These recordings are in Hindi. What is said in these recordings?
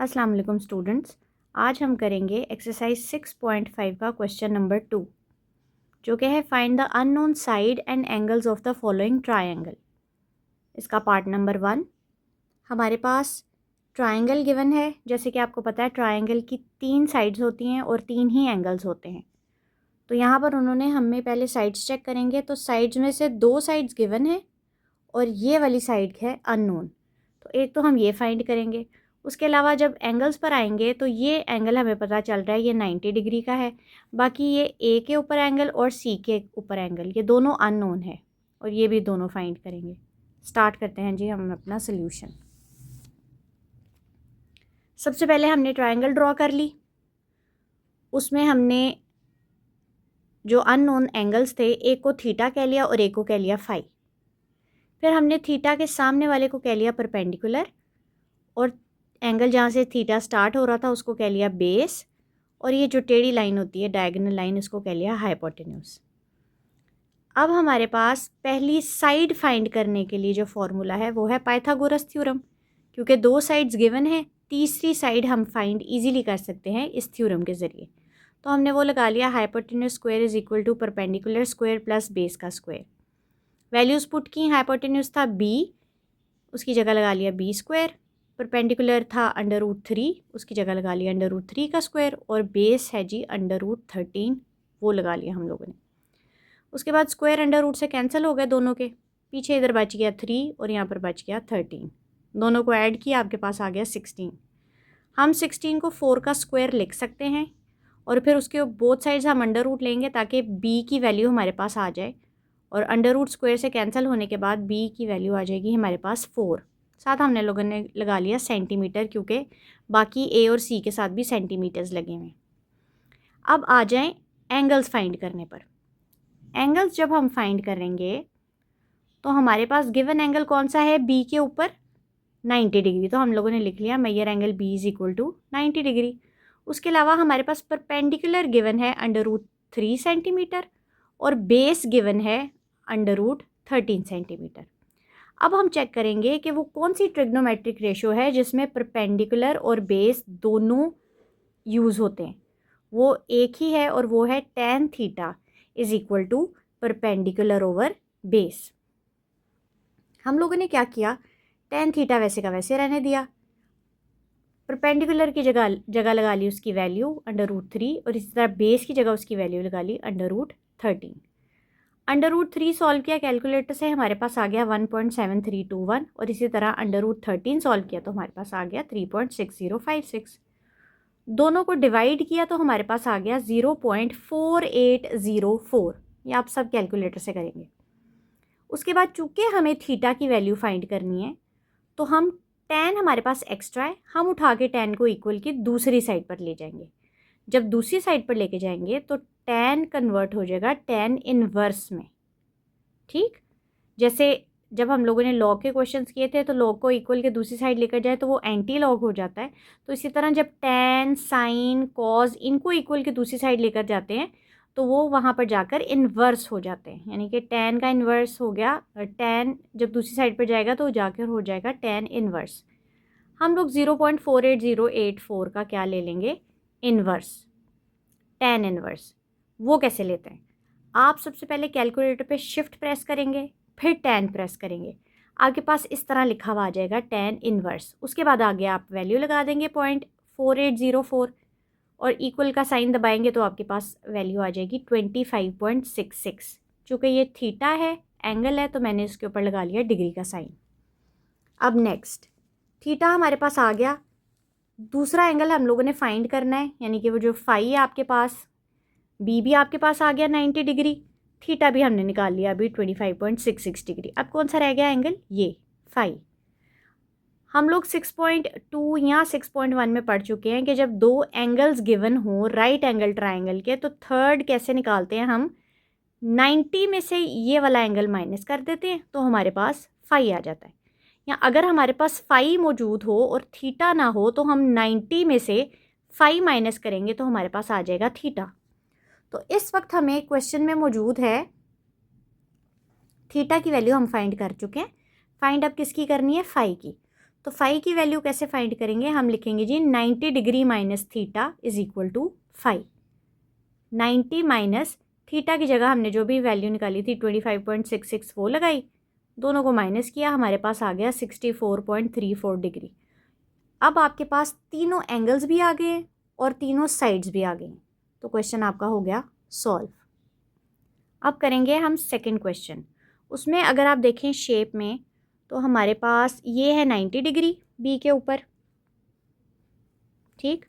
अस्सलाम वालेकुम स्टूडेंट्स। आज हम करेंगे एक्सरसाइज 6.5 का क्वेश्चन नंबर 2 जो कि है find the unknown side and angles of the following triangle. इसका पार्ट नंबर 1 हमारे पास ट्रायंगल गिवन है। जैसे कि आपको पता है ट्रायंगल की 3 साइड्स होती हैं और 3 ही एंगल्स होते हैं। तो यहाँ पर उन्होंने हमें पहले साइड्स चेक करेंगे। तो साइड्स में से 2 साइड्स गिवन है और ये वाली साइड है अननोन। तो एक तो हम ये फाइंड करेंगे। उसके अलावा जब एंगल्स पर आएंगे तो ये एंगल हमें पता चल रहा है ये 90 डिग्री का है। बाकी ये ए के ऊपर एंगल और सी के ऊपर एंगल ये दोनों अननोन है और ये भी दोनों फाइंड करेंगे। स्टार्ट करते हैं जी हम अपना सोल्यूशन। सबसे पहले हमने ट्रायंगल ड्रॉ कर ली। उसमें हमने जो अननोन एंगल्स थे एक को थीटा कह लिया और एक को कह लिया फाई। फिर हमने थीटा के सामने वाले को कह लिया परपेंडिकुलर और एंगल जहाँ से थीटा स्टार्ट हो रहा था उसको कह लिया बेस और ये जो टेढ़ी लाइन होती है डायगोनल लाइन इसको कह लिया हाइपोटेन्यूज। अब हमारे पास पहली साइड फाइंड करने के लिए जो फॉर्मूला है वो है पाइथागोरस थ्योरम। क्योंकि 2 साइड्स गिवन है तीसरी साइड हम फाइंड इजीली कर सकते हैं इस थ्योरम के ज़रिए। तो हमने वो लगा लिया hypotenuse square is equal to perpendicular square plus base का स्क्वायर। वैल्यूज़ पुट की। हाइपोटेन्यूज था b, उसकी जगह लगा लिया b स्क्वायर। परपेंडिकुलर था √3, उसकी जगह लगा लिया √3 का स्क्वायर और बेस है जी √13, वो लगा लिया हम लोगों ने। उसके बाद स्क्वायर √रूट से कैंसिल हो गए दोनों के, पीछे इधर बच गया 3 और यहाँ पर बच गया 13। दोनों को ऐड किया आपके पास आ गया 16। हम 16 को 4 का स्क्वायर लिख सकते हैं और फिर उसके बोथ साइड्स हम √रूट लेंगे ताकि b की वैल्यू हमारे पास आ जाए और √रूट स्क्वायर से कैंसिल होने के बाद b की वैल्यू आ जाएगी हमारे पास 4। साथ हमने लोगों ने लगा लिया सेंटीमीटर क्योंकि बाकी ए और सी के साथ भी सेंटीमीटर्स लगे हुए हैं। अब आ जाएं एंगल्स फाइंड करने पर। एंगल्स जब हम फाइंड करेंगे तो हमारे पास गिवन एंगल कौन सा है बी के ऊपर 90 डिग्री। तो हम लोगों ने लिख लिया major angle B is equal to 90 degree. उसके अलावा हमारे पास परपेंडिकुलर गिवन है √3 सेंटीमीटर और बेस गिवन है √13 सेंटीमीटर। अब हम चेक करेंगे कि वो कौन सी ट्रिग्नोमेट्रिक रेशो है जिसमें परपेंडिकुलर और बेस दोनों यूज़ होते हैं। वो एक ही है और वो है tan theta is equal to perpendicular over base. हम लोगों ने क्या किया, tan थीटा वैसे का वैसे रहने दिया, परपेंडिकुलर की जगह लगा ली उसकी वैल्यू √3 और इसी तरह बेस की जगह उसकी वैल्यू लगा ली √13। √3 सॉल्व किया कैलकुलेटर से, हमारे पास आ गया 1.7321 और इसी तरह √13 सॉल्व किया तो हमारे पास आ गया 3.6056। दोनों को डिवाइड किया तो हमारे पास आ गया 0.4804। ये आप सब कैलकुलेटर से करेंगे। उसके बाद चूँकि हमें थीटा की वैल्यू फाइंड करनी है तो हम tan हमारे पास एक्स्ट्रा है, हम उठा के tan को इक्वल की दूसरी साइड पर ले जाएंगे। जब दूसरी साइड पर लेके जाएंगे तो tan कन्वर्ट हो जाएगा tan इनवर्स में। ठीक, जैसे जब हम लोगों ने लॉग के क्वेश्चंस किए थे तो लॉग को इक्वल के दूसरी साइड लेकर जाए तो वो एंटी लॉग हो जाता है। तो इसी तरह जब tan साइन कॉज इनको इक्वल के दूसरी साइड लेकर जाते हैं तो वो वहाँ पर जाकर इन्वर्स हो जाते हैं। यानी कि tan का इन्वर्स हो गया, tan जब दूसरी साइड पर जाएगा तो जाकर हो जाएगा tan इन्वर्स। हम लोग 0.48084 का क्या ले लेंगे, इन्वर्स, tan इन्वर्स। वो कैसे लेते हैं, आप सबसे पहले कैलकुलेटर पे शिफ्ट प्रेस करेंगे फिर tan प्रेस करेंगे, आपके पास इस तरह लिखा हुआ आ जाएगा tan इन्वर्स। उसके बाद आगे आप वैल्यू लगा देंगे 0.4804 और इक्वल का साइन दबाएंगे तो आपके पास वैल्यू आ जाएगी 25.66। चूँकि ये थीटा है एंगल है तो मैंने इसके ऊपर लगा लिया डिग्री का साइन। अब नेक्स्ट थीटा हमारे पास आ गया, दूसरा एंगल हम लोगों ने फाइंड करना है यानी कि वो जो फाई है आपके पास, बी भी आपके पास आ गया 90 डिग्री, थीटा भी हमने निकाल लिया अभी 25.66 डिग्री। अब कौन सा रह गया एंगल, ये फाई। हम लोग 6.2 या 6.1 में पढ़ चुके हैं कि जब 2 एंगल्स गिवन हो राइट एंगल ट्राइंगल के तो थर्ड कैसे निकालते हैं हम, 90 में से ये वाला एंगल माइनस कर देते हैं तो हमारे पास फाई आ जाता है। या अगर हमारे पास फाई मौजूद हो और थीटा ना हो तो हम 90 में से फाई माइनस करेंगे तो हमारे पास आ जाएगा थीटा। तो इस वक्त हमें क्वेश्चन में मौजूद है थीटा की वैल्यू हम फाइंड कर चुके हैं, फाइंड अब किसकी करनी है, फाई की। तो फाई की वैल्यू कैसे फाइंड करेंगे, हम लिखेंगे जी 90 degree minus theta is equal to phi. 90 minus theta की जगह हमने जो भी वैल्यू निकाली थी 25.66 वो लगाई, दोनों को माइनस किया, हमारे पास आ गया 64.34 डिग्री। अब आपके पास तीनों एंगल्स भी आ गए हैं और तीनों साइड्स भी आ गई हैं, तो क्वेश्चन आपका हो गया सॉल्व। अब करेंगे हम सेकंड क्वेश्चन। उसमें अगर आप देखें शेप में तो हमारे पास ये है 90 डिग्री बी के ऊपर, ठीक,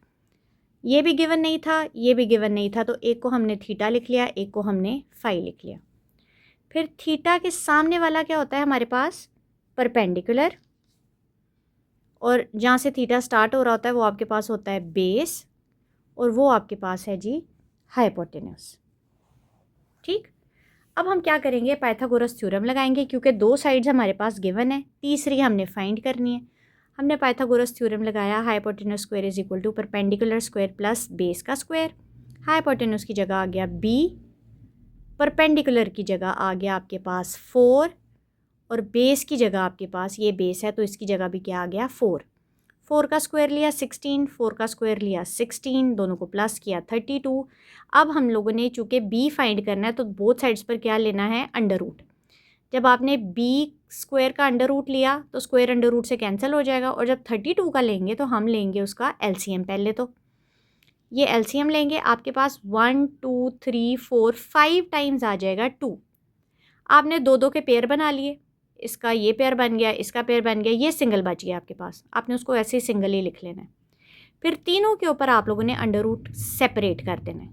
ये भी गिवन नहीं था, ये भी गिवन नहीं था, तो एक को हमने थीटा लिख लिया, एक को हमने फाई लिख लिया। फिर थीटा के सामने वाला क्या होता है हमारे पास, परपेंडिकुलर, और जहाँ से थीटा स्टार्ट हो रहा होता है वो आपके पास होता है बेस, और वो आपके पास है जी हाइपोटेन्यूस। ठीक, अब हम क्या करेंगे, पाइथागोरस थ्योरम लगाएंगे, क्योंकि दो साइड्स हमारे पास गिवन है, तीसरी हमने फाइंड करनी है। हमने पाइथागोरस थ्योरम लगाया, hypotenuse square is equal to perpendicular square plus base का स्क्वायर। हाइपोटेन्यूस की जगह आ गया बी, परपेंडिकुलर की जगह आ गया आपके पास 4, और बेस की जगह आपके पास, ये बेस है तो इसकी जगह भी क्या आ गया 4। 4 का स्क्वायर लिया 16, 4 का स्क्वायर लिया 16, दोनों को प्लस किया 32। अब हम लोगों ने चूँकि बी फाइंड करना है तो बोथ साइड्स पर क्या लेना है, अंडर रूट। जब आपने बी स्क्वायर का अंडर रूट लिया तो स्क्वायर अंडर रूट से कैंसिल हो जाएगा, और जब 32 का लेंगे तो हम लेंगे उसका एलसीएम। पहले तो ये एलसीएम लेंगे, आपके पास 1 2 3 4 5 टाइम्स आ जाएगा 2। आपने दो दो के पेयर बना लिए, इसका ये पेयर बन गया, इसका पेयर बन गया, ये सिंगल बच गया आपके पास, आपने उसको ऐसे ही सिंगल ही लिख लेना है। फिर तीनों के ऊपर आप लोगों ने अंडर रूट सेपरेट कर देना है,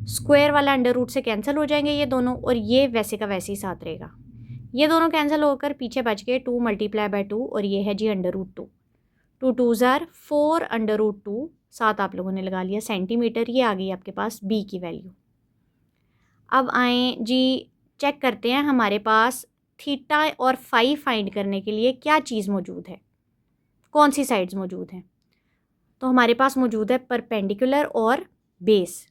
स्क्वायर वाला अंडर रूट से कैंसिल हो जाएंगे ये दोनों, और ये वैसे का वैसे ही साथ रहेगा। ये दोनों कैंसिल होकर पीछे बच गए 2 मल्टीप्लाई बाय 2, और ये है जी अंडर रूट 2। 2 2 ज़ार 4 अंडर रूट 2, साथ आप लोगों ने लगा लिया सेंटीमीटर, ये आ गई आपके पास बी की वैल्यू। अब आए जी चेक करते हैं हमारे पास थीटा और फाई फाइंड करने के लिए क्या चीज़ मौजूद है, कौन सी साइड्स मौजूद हैं। तो हमारे पास मौजूद है परपेंडिकुलर और बेस।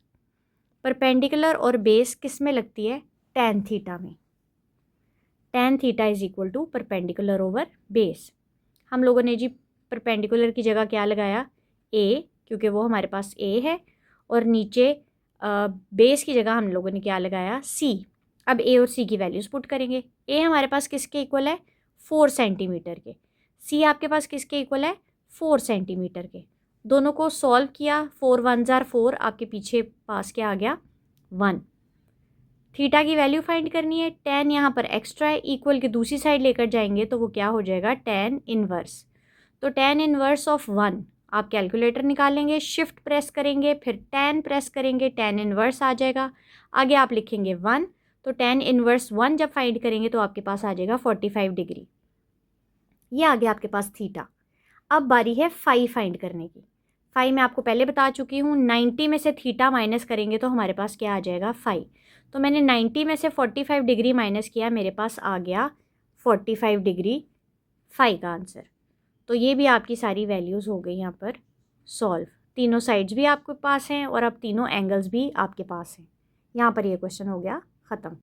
परपेंडिकुलर और बेस किस में लगती है, tan थीटा में। tan theta is equal to perpendicular over base. हम लोगों ने जी परपेंडिकुलर की जगह क्या लगाया, a, क्योंकि वो हमारे पास a है, और नीचे बेस की जगह हम लोगों ने क्या लगाया, c। अब a और c की वैल्यूज़ पुट करेंगे। a हमारे पास किसके इक्वल है, 4 सेंटीमीटर के। c आपके पास किसके इक्वल है, 4 सेंटीमीटर के। दोनों को सॉल्व किया, 4 1 ज़ार 4, आपके पीछे पास क्या आ गया 1। थीटा की वैल्यू फाइंड करनी है, tan यहाँ पर एक्स्ट्रा है, इक्वल के दूसरी साइड लेकर जाएंगे तो वो क्या हो जाएगा, tan इनवर्स। तो tan इनवर्स ऑफ 1 आप कैलकुलेटर निकालेंगे, शिफ्ट प्रेस करेंगे, फिर tan प्रेस करेंगे, tan इनवर्स आ जाएगा। आगे आप लिखेंगे 1, तो tan इनवर्स 1 जब फाइंड करेंगे तो आपके पास आ जाएगा 45 डिग्री। ये आ गया आपके पास थीटा। अब बारी है फाई फाइंड करने की। फाई मैं आपको पहले बता चुकी हूँ, 90 में से थीटा माइनस करेंगे तो हमारे पास क्या आ जाएगा फाई। तो मैंने 90 में से 45 डिग्री माइनस किया, मेरे पास आ गया 45 डिग्री फाई का आंसर। तो ये भी आपकी सारी वैल्यूज़ हो गई यहाँ पर सॉल्व। तीनों साइड्स भी आपके पास हैं और अब तीनों एंगल्स भी आपके पास हैं। यहाँ पर ये क्वेश्चन हो गया ख़त्म।